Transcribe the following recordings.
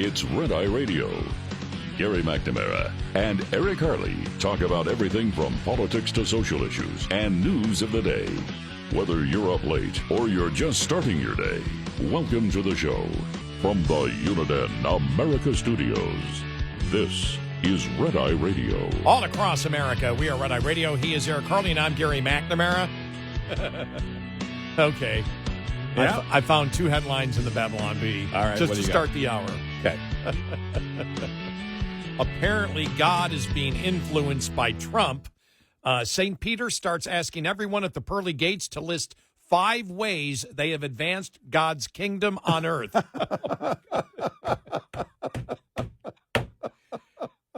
It's Red Eye Radio. Gary McNamara and Eric Harley talk about everything from politics to social issues and news of the day. Whether you're up late or you're just starting your day, welcome to the show. From the Uniden America Studios, this is Red Eye Radio. All across America, we are Red Eye Radio. He is Eric Harley, and I'm Gary McNamara. Okay. Yeah. I found two headlines in the Babylon Bee. All right, just what to do you start got? the hour. Okay. Apparently, God is being influenced by Trump. St. Peter starts asking everyone at the pearly gates to list 5 ways they have advanced God's kingdom on earth.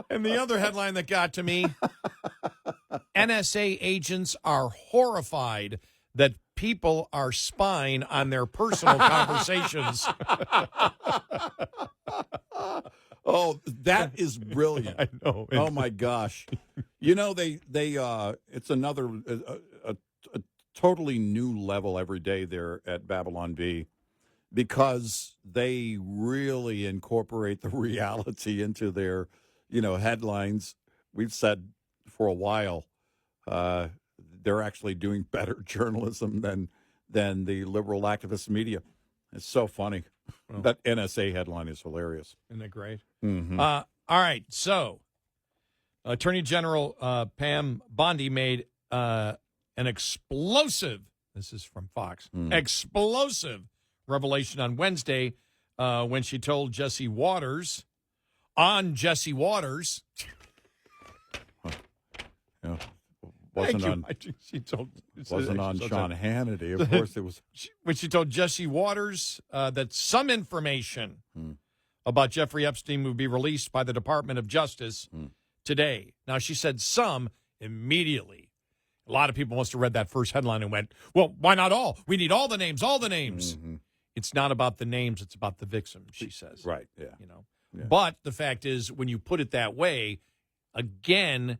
And the other headline that got to me, NSA agents are horrified that people are spying on their personal conversations. Oh, that is brilliant. I know. Oh my gosh. You know, they it's another a totally new level every day there at Babylon Bee, because they really incorporate the reality into their, headlines. We've said for a while they're actually doing better journalism than the liberal activist media. It's so funny. Well, that NSA headline is hilarious. Isn't that great? Mm-hmm. All right. So, Attorney General Pam Bondi made an explosive, this is from Fox, explosive revelation on Wednesday when she told Jesse Waters, on Jesse Waters. Yeah. Wasn't on Sean Hannity. Of course it was. When she told Jesse Waters that some information about Jeffrey Epstein would be released by the Department of Justice today. Now, she said some immediately. A lot of people must have read that first headline and went, well, why not all? We need all the names, all the names. Mm-hmm. It's not about the names. It's about the victims, she says. Right, yeah. Yeah. But the fact is, when you put it that way, again,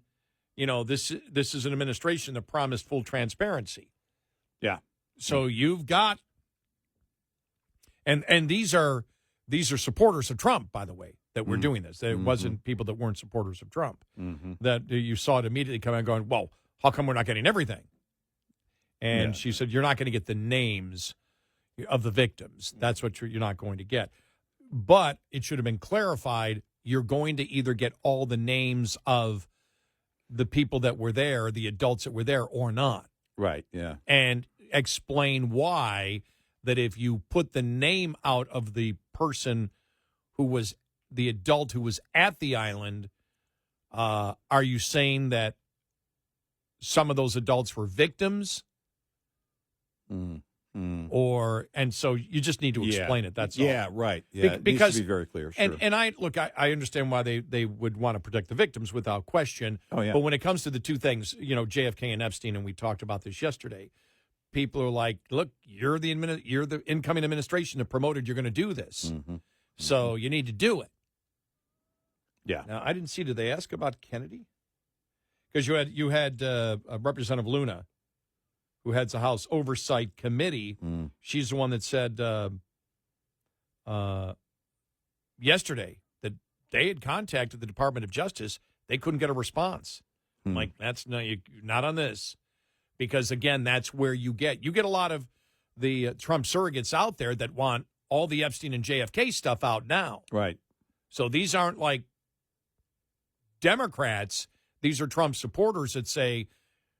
this is an administration that promised full transparency. Yeah. So you've got, and these are supporters of Trump, by the way, that were doing this. It wasn't people that weren't supporters of Trump. That you saw it immediately come out going, well, how come we're not getting everything? And she said, you're not going to get the names of the victims. That's what you're not going to get. But it should have been clarified. You're going to either get all the names of the people that were there, the adults that were there, or not. Right, yeah. And explain why that if you put the name out of the person who was the adult who was at the island, are you saying that some of those adults were victims? And so you just need to explain it. That's all. Yeah, right. Yeah, it needs to be very clear. Sure. And I understand why they would want to protect the victims without question. Oh, yeah. But when it comes to the two things, JFK and Epstein, and we talked about this yesterday, people are like, look, you're the incoming administration that promoted you're going to do this. So you need to do it. Yeah. Now, I didn't see, did they ask about Kennedy? Because you had Representative Luna, who heads the House Oversight Committee. She's the one that said yesterday that they had contacted the Department of Justice. They couldn't get a response. I'm like, that's not on this. Because, again, that's where you get a lot of the Trump surrogates out there that want all the Epstein and JFK stuff out now. Right. So these aren't like Democrats. These are Trump supporters that say,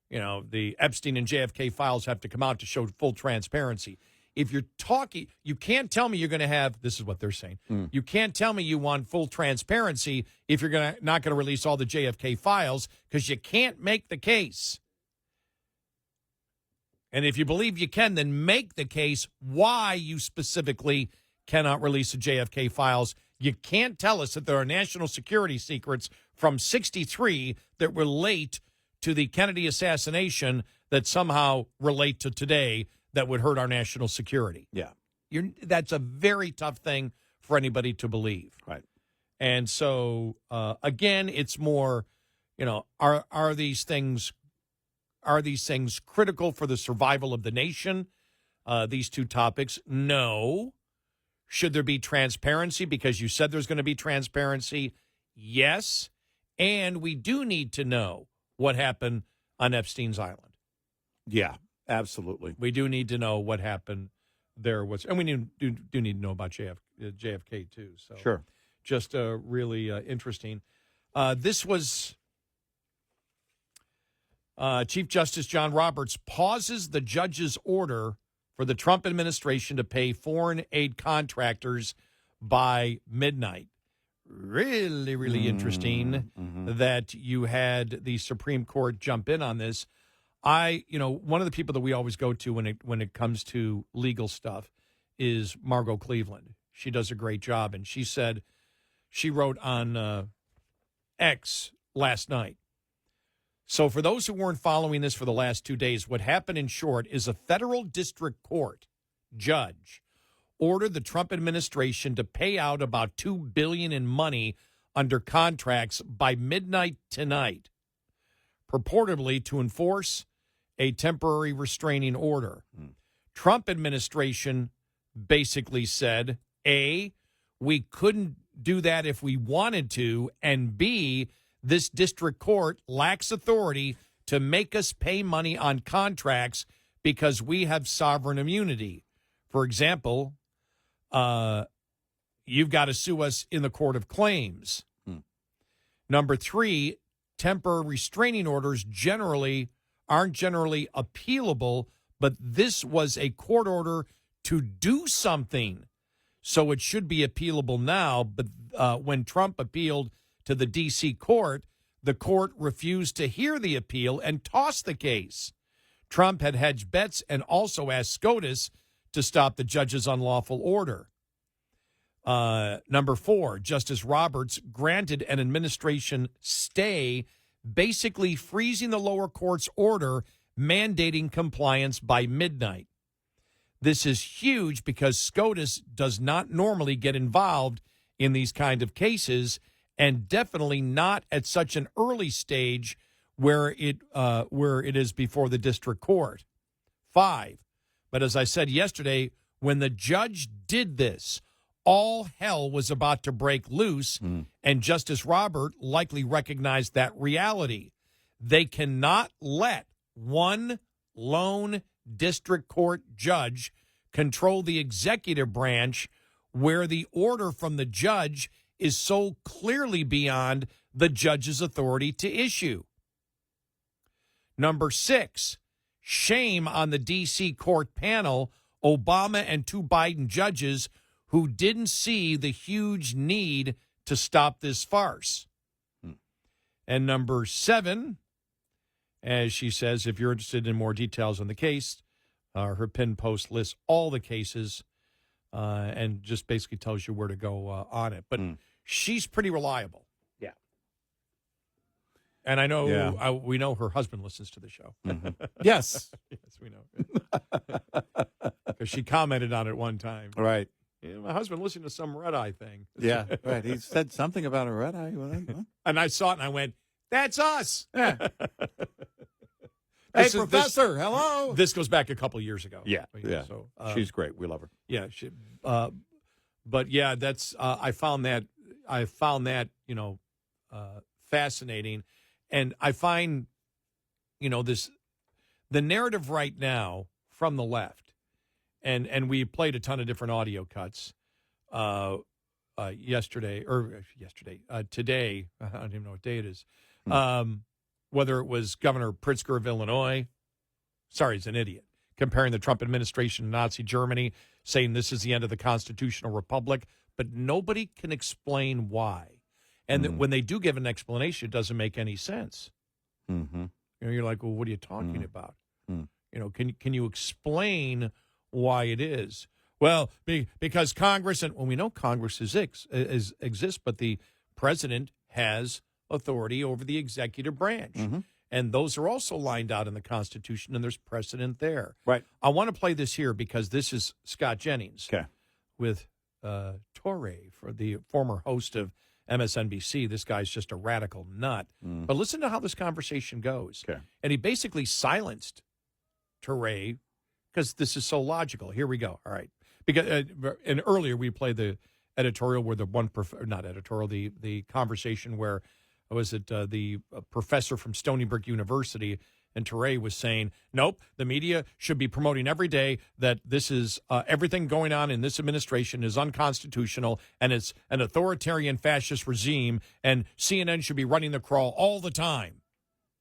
the Epstein and JFK files have to come out to show full transparency. If you're talking, you can't tell me you're going to have, this is what they're saying, you can't tell me you want full transparency if you're not going to release all the JFK files, because you can't make the case. And if you believe you can, then make the case why you specifically cannot release the JFK files. You can't tell us that there are national security secrets from 1963 that relate to the Kennedy assassination that somehow relate to today that would hurt our national security. Yeah. That's a very tough thing for anybody to believe. Right. And so, again, it's more, are these things critical for the survival of the nation? These two topics? No. Should there be transparency? Because you said there's going to be transparency. Yes. And we do need to know what happened on Epstein's Island. Yeah, absolutely. We do need to know what happened there. And we do need to know about JFK, too. So Sure. Just really interesting. This was Chief Justice John Roberts pauses the judge's order for the Trump administration to pay foreign aid contractors by midnight. Really, really interesting that you had the Supreme Court jump in on this. One of the people that we always go to when it comes to legal stuff is Margot Cleveland. She does a great job, and she wrote on X last night. So for those who weren't following this for the last 2 days, what happened in short is a federal district court judge ordered the Trump administration to pay out about $2 billion in money under contracts by midnight tonight, purportedly to enforce a temporary restraining order. Trump administration basically said, A, we couldn't do that if we wanted to, and B, this district court lacks authority to make us pay money on contracts because we have sovereign immunity. For example, you've got to sue us in the court of claims. Number 3, temporary restraining orders aren't generally appealable, but this was a court order to do something. So it should be appealable now. But when Trump appealed to the D.C. court, the court refused to hear the appeal and tossed the case. Trump had hedged bets and also asked SCOTUS to stop the judge's unlawful order. Number 4, Justice Roberts granted an administration stay, basically freezing the lower court's order mandating compliance by midnight. This is huge because SCOTUS does not normally get involved in these kind of cases, and definitely not at such an early stage where it is before the district court. 5, but as I said yesterday, when the judge did this, all hell was about to break loose, and Justice Robert likely recognized that reality. They cannot let one lone district court judge control the executive branch where the order from the judge is so clearly beyond the judge's authority to issue. Number 6, shame on the D.C. court panel, Obama and 2 Biden judges who didn't see the huge need to stop this farce. And number 7, as she says, if you're interested in more details on the case, her pinned post lists all the cases and just basically tells you where to go on it. But she's pretty reliable. Yeah. And I know we know her husband listens to the show. Yes. Yes, we know. Because she commented on it one time. Right. Yeah, my husband listened to some red-eye thing. Yeah, right. He said something about a red eye. And I saw it and I went, that's us. Yeah. Hey, Professor, hello. This goes back a couple of years ago. Yeah. So, she's great. We love her. Yeah. But yeah, that's I found that fascinating, and I find the narrative right now from the left, and we played a ton of different audio cuts today. I don't even know what day it is. Whether it was Governor Pritzker of Illinois, sorry, he's an idiot, comparing the Trump administration to Nazi Germany, saying this is the end of the constitutional republic, but nobody can explain why. And that when they do give an explanation, it doesn't make any sense. You're like, well, what are you talking about? Can you explain why it is? Well, because Congress, and we know Congress exists, but the president has authority over the executive branch. And those are also lined out in the Constitution, and there's precedent there. Right. I want to play this here because this is Scott Jennings with Torre, for the former host of MSNBC. This guy's just a radical nut. But listen to how this conversation goes. And he basically silenced Torre because this is so logical. Here we go. All right. Because and earlier we played the editorial where the not editorial, the conversation where was it the professor from Stony Brook University and Teray was saying, nope, the media should be promoting every day that this is everything going on in this administration is unconstitutional and it's an authoritarian fascist regime, and CNN should be running the crawl all the time.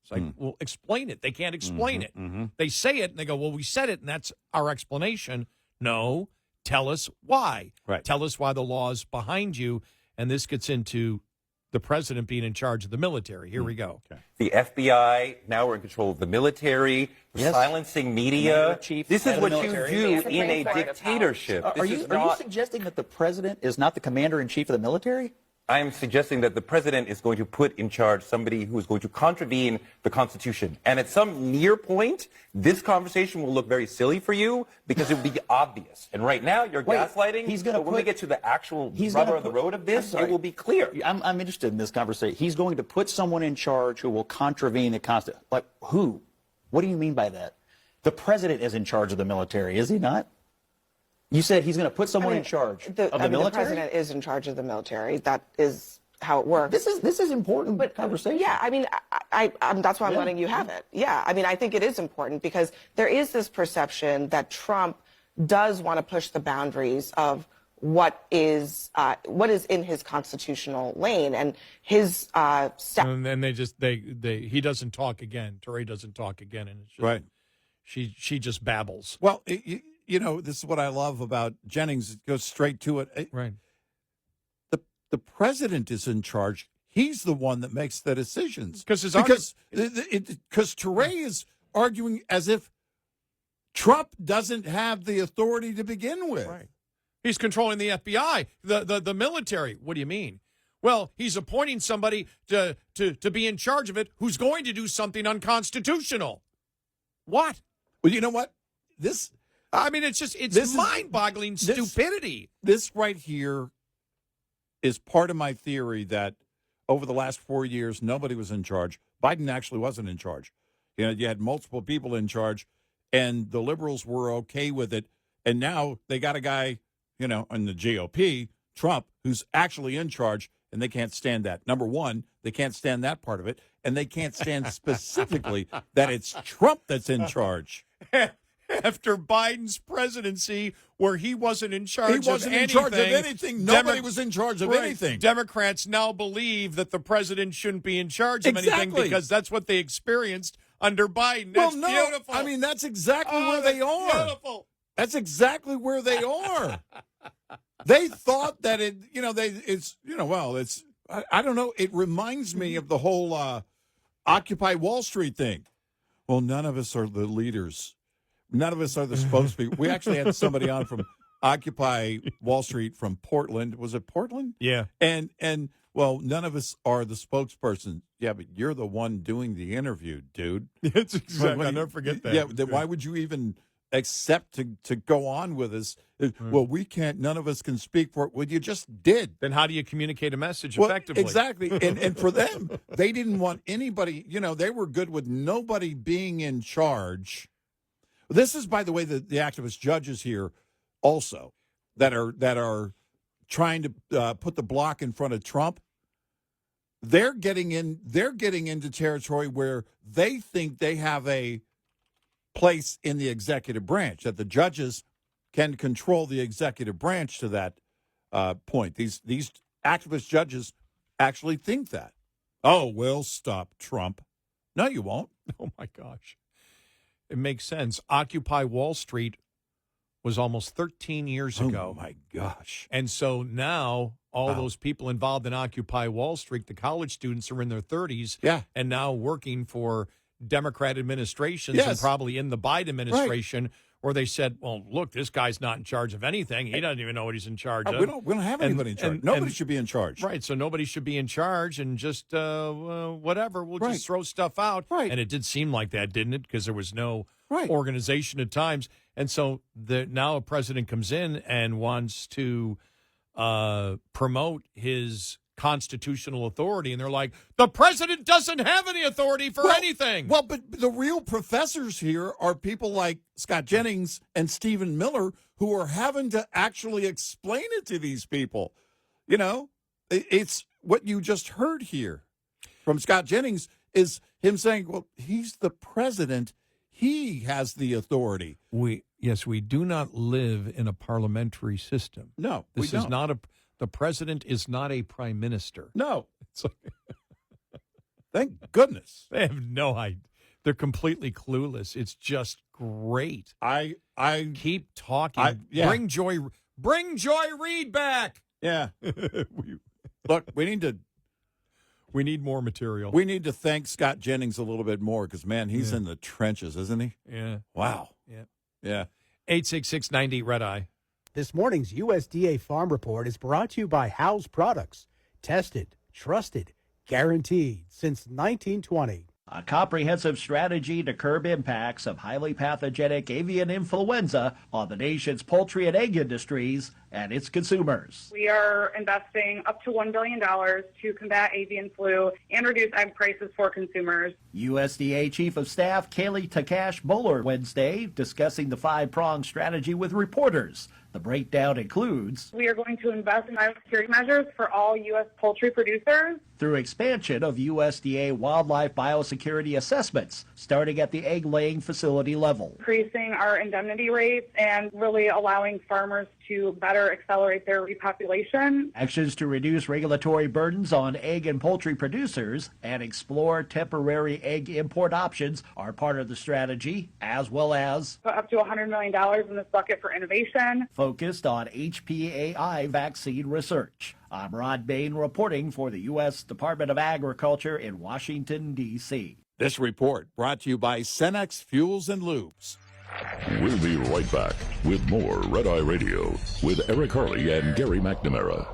It's like, well, explain it. They can't explain it. They say it and they go, well, we said it and that's our explanation. No, tell us why. Right. Tell us why the law's behind you. And this gets into the president being in charge of the military. Here we go. Okay. The FBI, now we're in control of the military, silencing media. This is what you do in a dictatorship. Are you suggesting that the president is not the commander-in-chief of the military? I am suggesting that the president is going to put in charge somebody who is going to contravene the Constitution. And at some near point, this conversation will look very silly for you because it will be obvious. And right now, you're gaslighting. But when we get to the actual rubber of the road of this, it will be clear. I'm interested in this conversation. He's going to put someone in charge who will contravene the Constitution. Like, who? What do you mean by that? The president is in charge of the military, is he not? You said he's going to put someone in charge of the military? The president is in charge of the military. That is how it works. This is important conversation. Yeah, I mean, that's why I'm letting you have it. Yeah, I mean, I think it is important because there is this perception that Trump does want to push the boundaries of what is in his constitutional lane and his and then he doesn't talk again. Teray doesn't talk again, and it's just, right. She just babbles. Well, you know, this is what I love about Jennings. It goes straight to it. Right. The president is in charge. He's the one that makes the decisions. Because Teray is arguing as if Trump doesn't have the authority to begin with. Right. He's controlling the FBI, the military. What do you mean? Well, he's appointing somebody to be in charge of it who's going to do something unconstitutional. What? Well, you know what? It's mind-boggling stupidity. This right here is part of my theory that over the last 4 years, nobody was in charge. Biden actually wasn't in charge. You know, you had multiple people in charge, and the liberals were okay with it. And now they got a guy, you know, in the GOP, Trump, who's actually in charge, and they can't stand that. Number one, they can't stand that part of it, and they can't stand specifically that it's Trump that's in charge. After Biden's presidency, where he wasn't in charge of anything. He wasn't in charge of anything. Nobody was in charge of anything. Democrats now believe that the president shouldn't be in charge of anything because that's what they experienced under Biden. That's beautiful. I mean, that's exactly where they are. Beautiful. That's exactly where they are. They thought that I don't know. It reminds me of the whole Occupy Wall Street thing. Well, none of us are the leaders. None of us are the spokespeople. We actually had somebody on from Occupy Wall Street from Portland. Was it Portland? Yeah. And well, none of us are the spokesperson. Yeah, but you're the one doing the interview, dude. It's exactly. I'll never forget that. Yeah. Then why would you even accept to go on with us? Well, we can't. None of us can speak for it. Well, you just did. Then how do you communicate a message effectively? Exactly. And for them, they didn't want anybody. You know, they were good with nobody being in charge. This is, by the way, the activist judges here also that are trying to put the block in front of Trump. They're getting into territory where they think they have a place in the executive branch, that the judges can control the executive branch to that point. These activist judges actually think that. Oh, we'll stop Trump. No, you won't. Oh my gosh. It makes sense. Occupy Wall Street was almost 13 years ago. Oh, my gosh. And so now all those people involved in Occupy Wall Street, the college students are in their 30s and now working for Democrat administrations and probably in the Biden administration where they said, well, look, this guy's not in charge of anything. He doesn't even know what he's in charge of. We don't have anybody in charge. Nobody should be in charge. Right, so nobody should be in charge and just whatever. We'll just throw stuff out. Right. And it did seem like that, didn't it? Because there was no organization at times. And so now a president comes in and wants to promote his constitutional authority, and they're like, the president doesn't have any authority for anything. Well, but the real professors here are people like Scott Jennings and Stephen Miller, who are having to actually explain it to these people. You know, it's what you just heard here from Scott Jennings is him saying, well, he's the president. He has the authority. We do not live in a parliamentary system. No, this is not the president is not a prime minister. No. It's like, thank goodness. They have no idea. They're completely clueless. It's just great. I keep talking. Bring Joy Reid back. Yeah. Look, we need more material. We need to thank Scott Jennings a little bit more because, man, he's in the trenches, isn't he? Yeah. Wow. Yeah. Yeah. 866-90 Red Eye. This morning's USDA Farm Report is brought to you by Howe's Products. Tested, trusted, guaranteed since 1920. A comprehensive strategy to curb impacts of highly pathogenic avian influenza on the nation's poultry and egg industries and its consumers. We are investing up to $1 billion to combat avian flu and reduce egg prices for consumers. USDA Chief of Staff Kaylee Takash-Bowler Wednesday discussing the five-pronged strategy with reporters. The breakdown includes we are going to invest in biosecurity measures for all U.S. poultry producers through expansion of USDA wildlife biosecurity assessments, starting at the egg-laying facility level, increasing our indemnity rates and really allowing farmers to better accelerate their repopulation. Actions to reduce regulatory burdens on egg and poultry producers and explore temporary egg import options are part of the strategy, as well as put up to $100 million in this bucket for innovation, focused on HPAI vaccine research. I'm Rod Bain reporting for the U.S. Department of Agriculture in Washington, D.C. This report brought to you by Cenex Fuels and Lubes. We'll be right back with more Red Eye Radio with Eric Harley and Gary McNamara.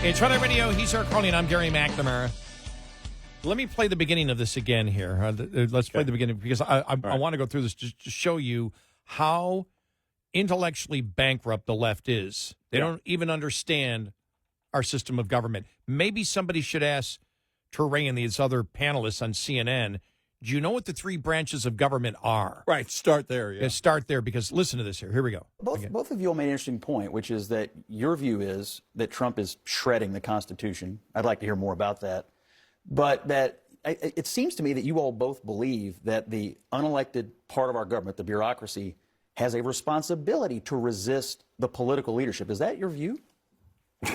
It's Red Eye Radio. He's Eric Harley, and I'm Gary McNamara. Let me play the beginning of this again here. Let's play the beginning because I want to go through this just to show you how intellectually bankrupt the left is. They don't even understand our system of government. Maybe somebody should ask Turay and these other panelists on CNN, do you know what the three branches of government are? Right, start there. Yeah. Start there because listen to this here. Here we go. Both of you all made an interesting point, which is that your view is that Trump is shredding the Constitution. I'd like to hear more about that. But that it seems to me that you all both believe that the unelected part of our government, the bureaucracy, has a responsibility to resist the political leadership. Is that your view?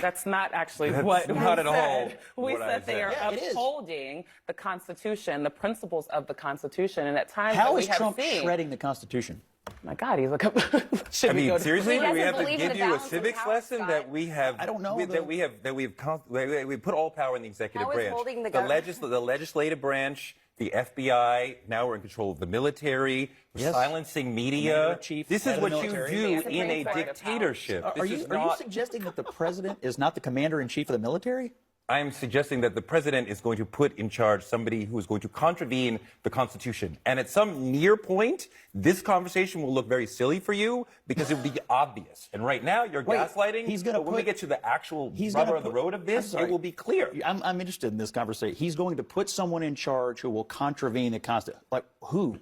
That's not actually That's what not we at all said. We what I said they are Yeah, it is. upholding the Constitution, the principles of the Constitution, and at times How that we is have Trump seen. shredding the Constitution? My God, he's like. I mean, seriously, He do we doesn't have to believe in give the you a balance of civics power, lesson Scott. that we have? I don't know, we put all power in the executive How is branch. holding the The government- legislative branch, the FBI. Now we're in control of the military. We're Yes. silencing media. Commander-in-Chief, This head is of what the you military. do The Supreme in a Court of power. dictatorship. Are you suggesting that the president is not the commander-in-chief of the military? I'm suggesting that the president is going to put in charge somebody who is going to contravene the Constitution. And at some near point, this conversation will look very silly for you because it will be obvious. And right now, you're gaslighting. He's gonna but when we put- get to the actual He's rubber gonna on the put- road of this, I'm sorry. it will be clear. I'm interested in this conversation. He's going to put someone in charge who will contravene the Constitution. Like who?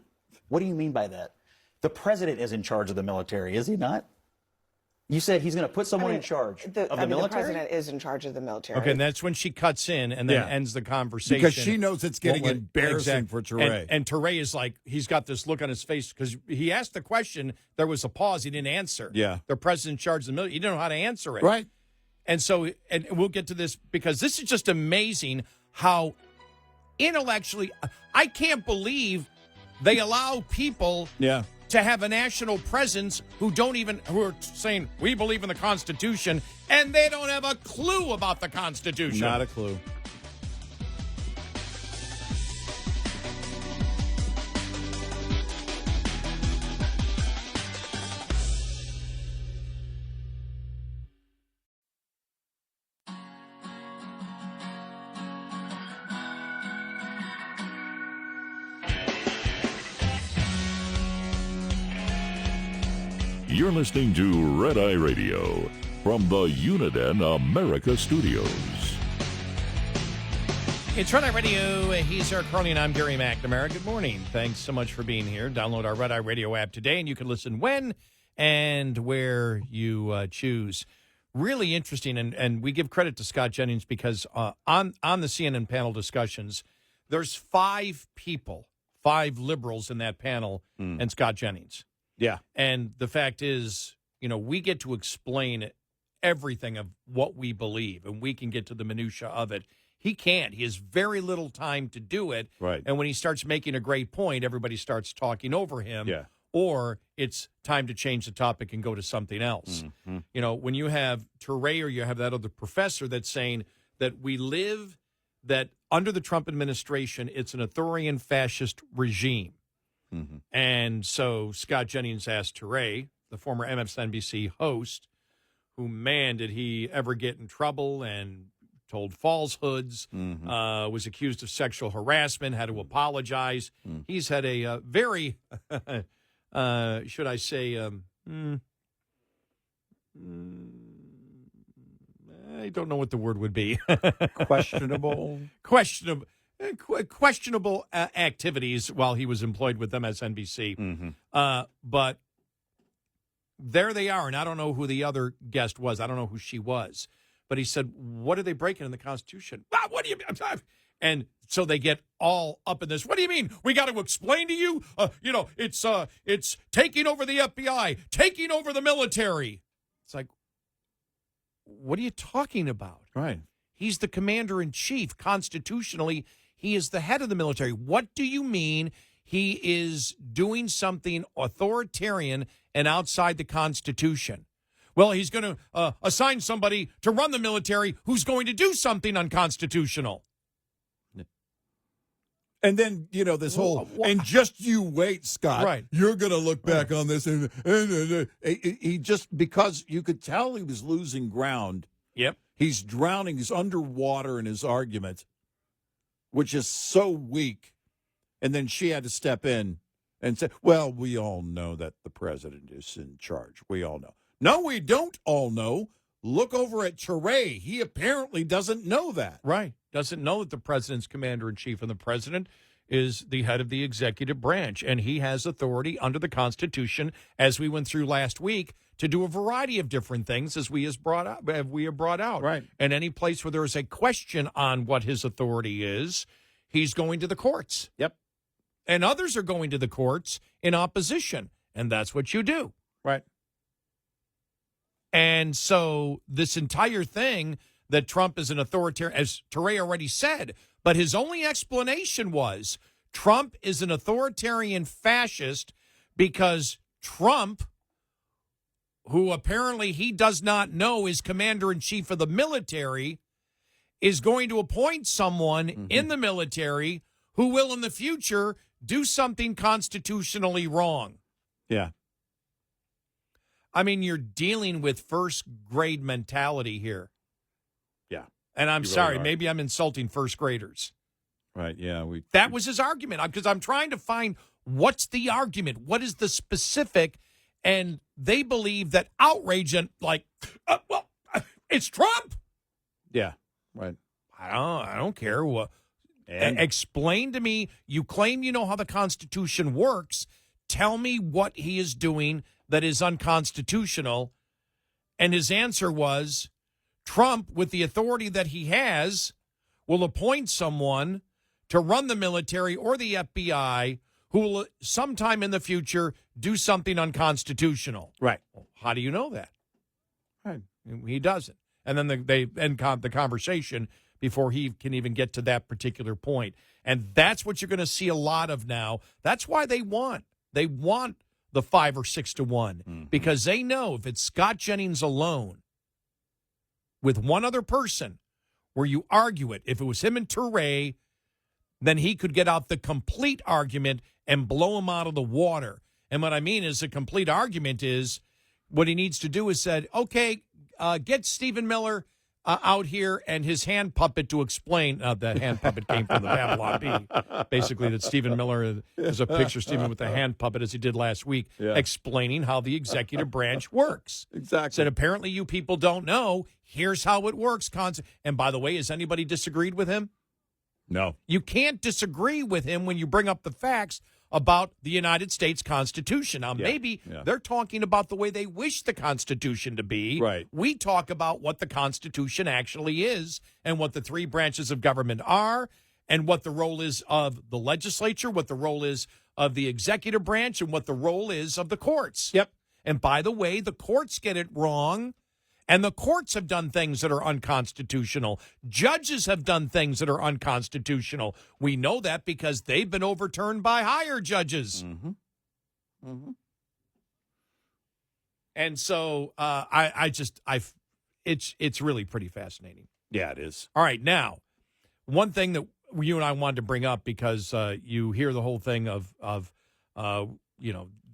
What do you mean by that? The president is in charge of the military, is he not? You said he's going to put someone in charge of the military? The president is in charge of the military. Okay, and that's when she cuts in and then ends the conversation. Because she knows it's getting embarrassing for Turay. And Turay is like, he's got this look on his face because he asked the question. There was a pause. He didn't answer. Yeah. The president in charge of the military. He didn't know how to answer it. Right. And so, and we'll get to this because this is just amazing how intellectually, I can't believe they allow people to have a national presence who are saying, we believe in the Constitution, and they don't have a clue about the Constitution. Not a clue. You're listening to Red Eye Radio from the Uniden America Studios. It's Red Eye Radio. He's Eric Harley, and I'm Gary McNamara. Good morning. Thanks so much for being here. Download our Red Eye Radio app today, and you can listen when and where you choose. Really interesting, and we give credit to Scott Jennings because on the CNN panel discussions, there's 5 people, 5 liberals in that panel, and Scott Jennings. Yeah. And the fact is, we get to explain everything of what we believe, and we can get to the minutia of it. He can't. He has very little time to do it. Right. And when he starts making a great point, everybody starts talking over him. Yeah. Or it's time to change the topic and go to something else. Mm-hmm. When you have Touré or you have that other professor that's saying that that under the Trump administration, it's an authoritarian fascist regime. Mm-hmm. And so Scott Jennings asked Touré, the former MSNBC host, who, man, did he ever get in trouble and told falsehoods, was accused of sexual harassment, had to apologize. He's had a very, should I say, I don't know what the word would be. Questionable activities while he was employed with MSNBC. But there they are, and I don't know who the other guest was. I don't know who she was. But he said, what are they breaking in the Constitution? What do you mean? And so they get all up in this. What do you mean? We got to explain to you? It's taking over the FBI, taking over the military. It's like, what are you talking about? Right. He's the commander-in-chief. Constitutionally, he is the head of the military. What do you mean he is doing something authoritarian and outside the Constitution? Well, he's going to assign somebody to run the military who's going to do something unconstitutional. And then, this whole, and just you wait, Scott. Right. You're going to look back on this. And he just, because you could tell he was losing ground. Yep. He's drowning. He's underwater in his argument, which is so weak. And then she had to step in and say, well, we all know that the president is in charge. We all know. No, we don't all know. Look over at Touré. He apparently doesn't know that. Right. Doesn't know that the president's commander-in-chief, and the president is the head of the executive branch, and he has authority under the Constitution, as we went through last week, to do a variety of different things as we have brought out. Right. And any place where there is a question on what his authority is, he's going to the courts. Yep. And others are going to the courts in opposition, and that's what you do. Right. And so this entire thing that Trump is an authoritarian, as Touré already said, but his only explanation was Trump is an authoritarian fascist because Trump, who apparently he does not know is commander-in-chief of the military, is going to appoint someone in the military who will in the future do something constitutionally wrong. Yeah. I mean, you're dealing with first-grade mentality here. Yeah. And I'm You really sorry, are. maybe I'm insulting first graders. Right, yeah. That was his argument, because I'm trying to find what's the argument, what is the specific, and they believe that outrage and it's Trump. Yeah, right. I don't care. Explain to me. You claim you know how the Constitution works. Tell me what he is doing that is unconstitutional. And his answer was, Trump, with the authority that he has, will appoint someone to run the military or the FBI who will sometime in the future do something unconstitutional. Right. Well, how do you know that? Right. He doesn't. And then they end the conversation before he can even get to that particular point. And that's what you're going to see a lot of now. That's why they want the 5 or 6 to 1, because they know if it's Scott Jennings alone with one other person where you argue it, if it was him and Touré, then he could get out the complete argument and blow him out of the water. And what I mean is, a complete argument is what he needs to do is said, okay, get Stephen Miller, out here and his hand puppet to explain. The hand puppet came from the Babylon Bee. Basically, that Stephen Miller, there's a picture of Stephen with the hand puppet, as he did last week, explaining how the executive branch works. Exactly. Said, apparently you people don't know. Here's how it works. And by the way, has anybody disagreed with him? No. You can't disagree with him when you bring up the facts about the United States Constitution. Now, maybe they're talking about the way they wish the Constitution to be. Right. We talk about what the Constitution actually is and what the three branches of government are and what the role is of the legislature, what the role is of the executive branch, and what the role is of the courts. Yep. And by the way, the courts get it wrong. And the courts have done things that are unconstitutional. Judges have done things that are unconstitutional. We know that because they've been overturned by higher judges. Mm-hmm. Mm-hmm. And so it's really pretty fascinating. Yeah, it is. All right, now, one thing that you and I wanted to bring up because you hear the whole thing of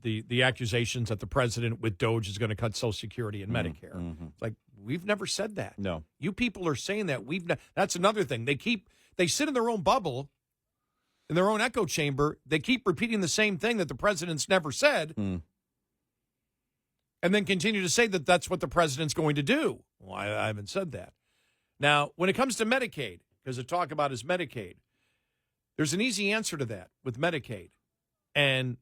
the accusations that the president with DOGE is going to cut Social Security and Medicare. Mm-hmm. It's like, we've never said that. No. You people are saying that. That's another thing. They sit in their own bubble, in their own echo chamber. They keep repeating the same thing that the president's never said, and then continue to say that that's what the president's going to do. Well, I haven't said that. Now, when it comes to Medicaid, because the talk about is Medicaid, there's an easy answer to that with Medicaid. And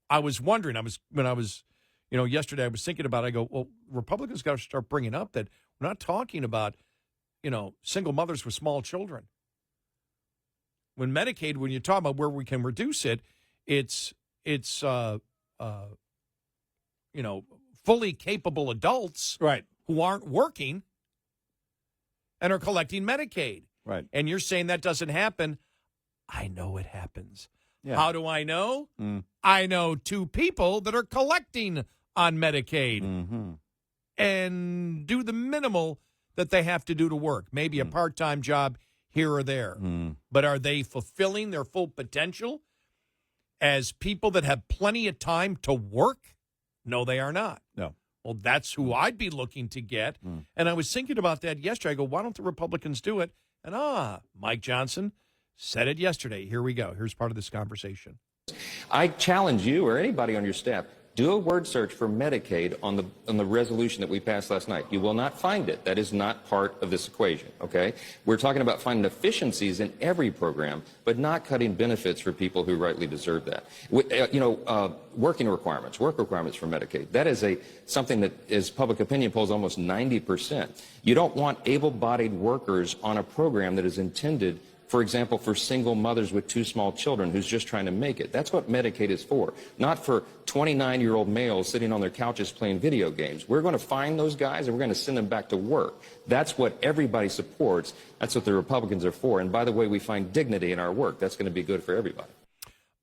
I was wondering, yesterday I was thinking about it. I go, well, Republicans got to start bringing up that we're not talking about, single mothers with small children. When Medicaid, when you talk about where we can reduce it, it's fully capable adults who aren't working and are collecting Medicaid. Right. And you're saying that doesn't happen. I know it happens. Yeah. How do I know? I know two people that are collecting on Medicaid and do the minimal that they have to do to work. Maybe a part-time job here or there. But are they fulfilling their full potential as people that have plenty of time to work? No, they are not. No. Well, that's who I'd be looking to get. And I was thinking about that yesterday. I go, why don't the Republicans do it? And Mike Johnson said it yesterday. Here we go. Here's part of this conversation. I challenge you or anybody on your staff, do a word search for Medicaid on the resolution that we passed last night. You will not find it. That is not part of this equation, okay? We're talking about finding efficiencies in every program, but not cutting benefits for people who rightly deserve that. Work requirements for Medicaid. That is something that is public opinion polls almost 90%. You don't want able-bodied workers on a program that is intended, for example, for single mothers with two small children who's just trying to make it. That's what Medicaid is for, not for 29-year-old males sitting on their couches playing video games. We're going to find those guys and we're going to send them back to work. That's what everybody supports. That's what the Republicans are for. And by the way, we find dignity in our work. That's going to be good for everybody.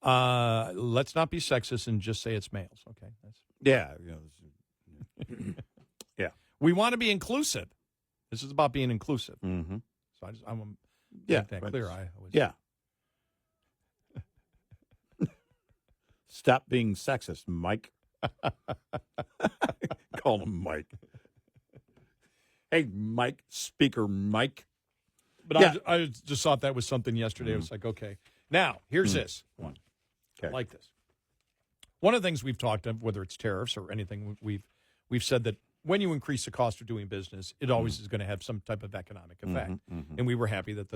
Let's not be sexist and just say it's males, okay? Yeah. Yeah. We want to be inclusive. This is about being inclusive. Mm-hmm. So I want to make that clear. Stop being sexist, Mike. Call him Mike. Hey, Mike, Speaker Mike. But I just thought that was something yesterday. I was like, okay. Now, here's this one. Okay. I like this. One of the things we've talked about, whether it's tariffs or anything, we've said that when you increase the cost of doing business, it always is going to have some type of economic effect. And we were happy that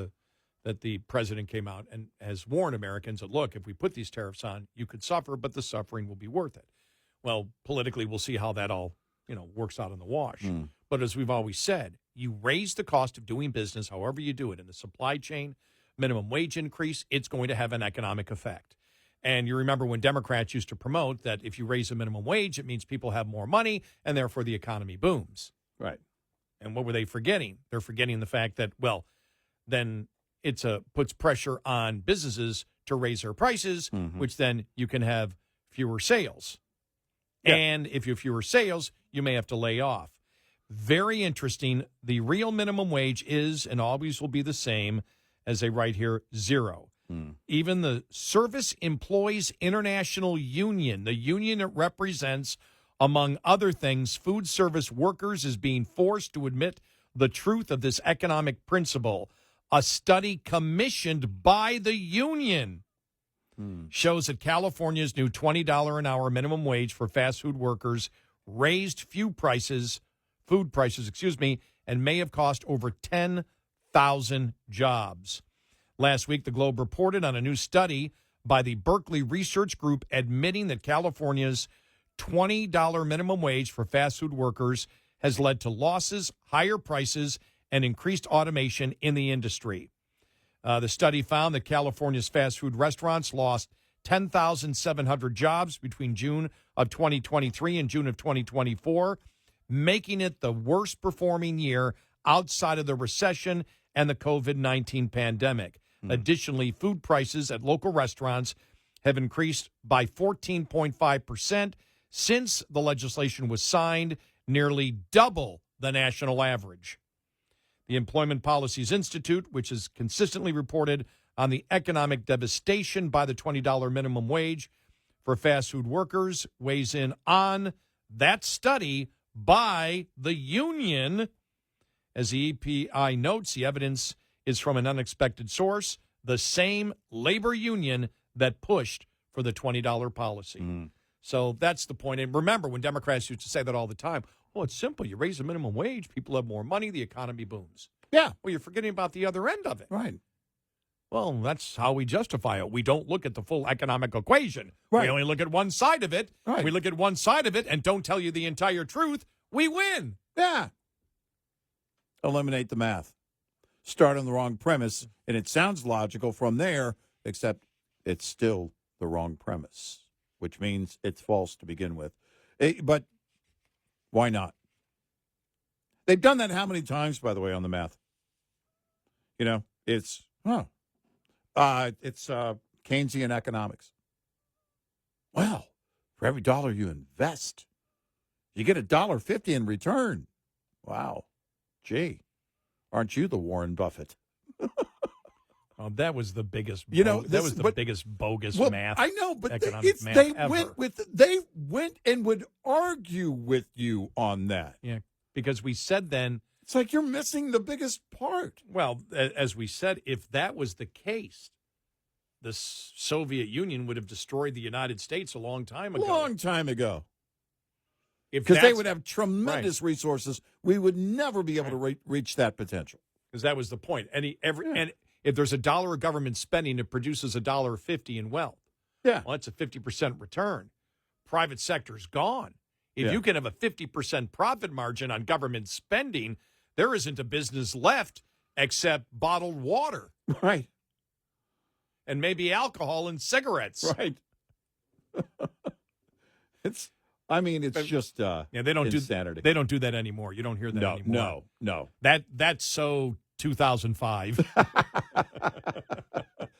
the president came out and has warned Americans that, look, if we put these tariffs on, you could suffer, but the suffering will be worth it. Well, politically, we'll see how that all works out in the wash. But as we've always said, you raise the cost of doing business, however you do it, in the supply chain, minimum wage increase, it's going to have an economic effect. And you remember when Democrats used to promote that if you raise the minimum wage, it means people have more money, and therefore the economy booms. Right. And what were they forgetting? They're forgetting the fact that, well, then it puts pressure on businesses to raise their prices, which then you can have fewer sales. Yeah. And if you have fewer sales, you may have to lay off. Very interesting. The real minimum wage is and always will be the same, as they write here, $0. Even the Service Employees International Union, the union that represents, among other things, food service workers, is being forced to admit the truth of this economic principle. A study commissioned by the union shows that California's new $20 an hour minimum wage for fast food workers raised food prices, and may have cost over 10,000 jobs. Last week, the Globe reported on a new study by the Berkeley Research Group admitting that California's $20 minimum wage for fast food workers has led to losses, higher prices, and increased automation in the industry. The study found that California's fast food restaurants lost 10,700 jobs between June of 2023 and June of 2024, making it the worst performing year outside of the recession and the COVID-19 pandemic. Additionally, food prices at local restaurants have increased by 14.5% since the legislation was signed, nearly double the national average. The Employment Policies Institute, which has consistently reported on the economic devastation by the $20 minimum wage for fast food workers, weighs in on that study by the union. As the EPI notes, the evidence is from an unexpected source, the same labor union that pushed for the $20 policy. So that's the point. And remember, when Democrats used to say that all the time, well, it's simple. You raise the minimum wage, people have more money, the economy booms. Yeah. Well, you're forgetting about the other end of it. Right. Well, that's how we justify it. We don't look at the full economic equation. Right. We only look at one side of it. Right. We look at one side of it and don't tell you the entire truth. We win. Yeah. Eliminate the math. Start on the wrong premise, and it sounds logical from there, except it's still the wrong premise, which means it's false to begin with. But why not? They've done that how many times, by the way, on the math? You know, it's Keynesian economics. Well, for every dollar you invest, you get $1.50 in return. Wow. Gee, aren't you the Warren Buffett? Oh, that was the biggest. That was the biggest bogus math. I know, but economic math they ever. went and would argue with you on that. Yeah, because we said then. It's like you're missing the biggest part. Well, as we said, if that was the case, the Soviet Union would have destroyed the United States a long time ago. Long time ago. Because they would have tremendous resources. We would never be able to reach that potential. Because that was the point. And if there's $1 of government spending, it produces $1.50 in wealth. Yeah. Well, that's a 50% return. Private sector's gone. If you can have a 50% profit margin on government spending, there isn't a business left except bottled water. Right. And maybe alcohol and cigarettes. Right. It's just they don't insanity. They don't do that anymore. You don't hear that anymore. No. That's so 2005.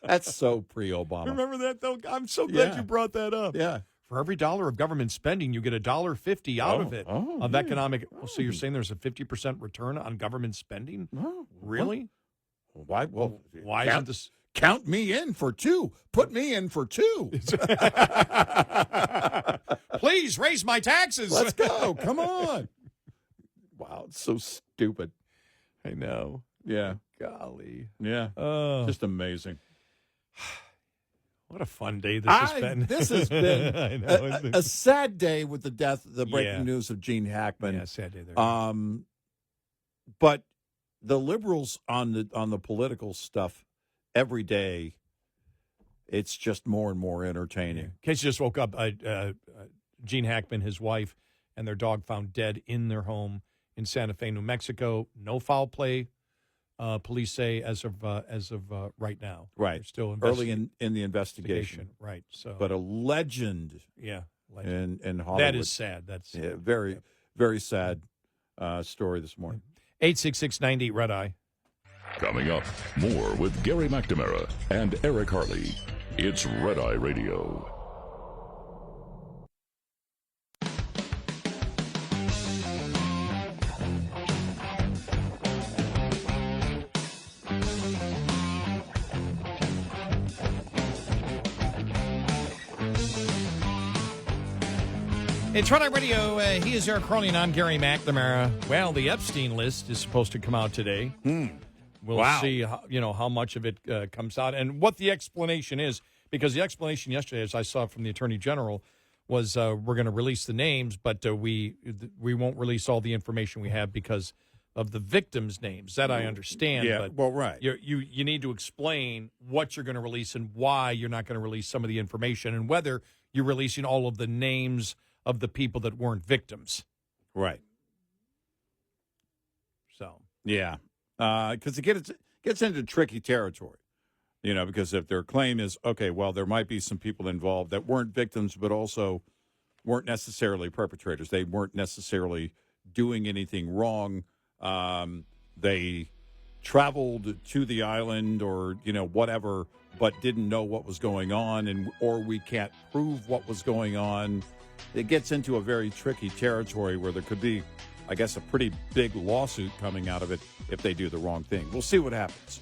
That's so pre-Obama. Remember that, though? I'm so glad you brought that up. Yeah. For every $1 of government spending, you get $1.50 out of it of economic. So you're saying there's a 50% return on government spending? No. Really? Why? Well, why isn't this? Count me in for two. Put me in for two. Please raise my taxes. Let's go. Come on. Wow, it's so stupid. I know. Yeah. Golly. Yeah. Just amazing. What a fun day this has been. This has been I know. a sad day with the breaking news of Gene Hackman. Yeah, sad day there. But the liberals on the political stuff every day, it's just more and more entertaining. In case you just woke up, Gene Hackman, his wife, and their dog found dead in their home in Santa Fe, New Mexico. No foul play, police say, as of right now. Right. They're still early in the investigation. Right. So, but a legend. Yeah. In Hollywood. That is sad. That's very, very sad story this morning. 866-98 Red Eye. Coming up, more with Gary McNamara and Eric Harley. It's Red Eye Radio. It's Friday Radio. He is Eric Harley, and I'm Gary McNamara. Well, the Epstein list is supposed to come out today. We'll see, how much of it comes out and what the explanation is. Because the explanation yesterday, as I saw from the Attorney General, was we're going to release the names, but we won't release all the information we have because of the victims' names. That I understand. Yeah, but well, right. You need to explain what you're going to release and why you're not going to release some of the information and whether you're releasing all of the names of the people that weren't victims. Right. So. Yeah. Because it gets into tricky territory, because if their claim is, okay, well, there might be some people involved that weren't victims but also weren't necessarily perpetrators. They weren't necessarily doing anything wrong. They traveled to the island or, whatever, but didn't know what was going on or we can't prove what was going on. It gets into a very tricky territory where there could be, I guess, a pretty big lawsuit coming out of it if they do the wrong thing. We'll see what happens.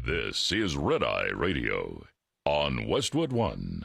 This is Red Eye Radio on Westwood One.